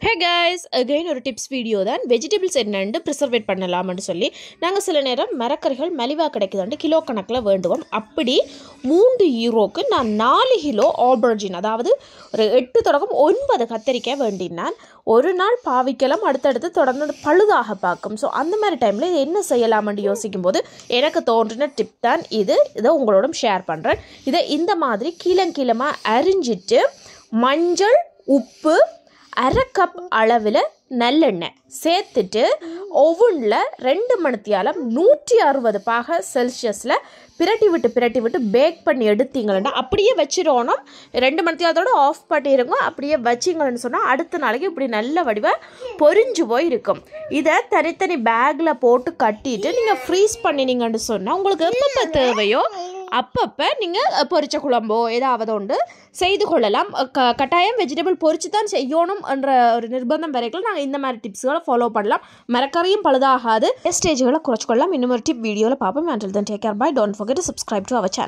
Hey guys, again ஒரு tips video தான். Vegetables என்னென்னு ப்ரிசர்வேட் பண்ணலாம்னு சொல்லி நாங்கள் சில நேரம் மரக்கறிகள் மலிவாக கிடைக்குதுன்ட்டு கிலோ கணக்கில் வேண்டுவோம். அப்படி 3 யூரோக்கு நான் 4 கிலோ ஆல்பர்ஜின், அதாவது ஒரு 8 தொடக்கம் 9 கத்தரிக்காய் வேண்டினான். ஒரு நாள் பாவிக்கலாம், அடுத்தடுத்து தொடர்ந்து பழுதாக பார்க்கும். ஸோ அந்த மாதிரி டைமில் இது என்ன செய்யலாம்னு யோசிக்கும் போது எனக்கு தோன்றின டிப் தான் இதை உங்களோட ஷேர் பண்ணுறேன். இதை இந்த மாதிரி கீழமாக அரிஞ்சிட்டு மஞ்சள், உப்பு, 1/2 கப் அளவில் நல்லெண்ணெய் சேர்த்துட்டு ஓவனில் 2 மணித்தியாலம் 160 பாக செல்சியஸில் பிரட்டி விட்டு பேக் பண்ணி எடுத்தீங்கன்னா அப்படியே வச்சிடணும். 2 மணித்தியாலத்தோடு ஆஃப் பண்ணிடுங்க. அப்படியே வச்சிங்கன்னு சொன்னால் அடுத்த நாளைக்கு இப்படி நல்ல வடிவாக பொரிஞ்சு போய் இருக்கும். இதை தனித்தனி பேக்கில் போட்டு கட்டிட்டு நீங்கள் ஃப்ரீஸ் பண்ணினீங்கன்னு சொன்னால் உங்களுக்கு எப்பப்போ தேவையோ அப்பப்போ நீங்கள் பொரிச்ச குழம்போ ஏதாவது ஒன்று செய்து கொள்ளலாம். கட்டாயம் வெஜிடபிள் பொரிச்சு தான் செய்யணும் என்ற ஒரு நிர்பந்தம் வரைக்கும் நாங்கள் இந்த மாதிரி டிப்ஸ்களை ஃபாலோ பண்ணலாம். மரக்கறியும் பழுதாகாது, வேஸ்டேஜ்களை குறைச்சிக்கொள்ளலாம். இன்னும் ஒரு டிப் வீடியோவில் பார்ப்போம். until then take care, bye. Don't forget to subscribe to our channel.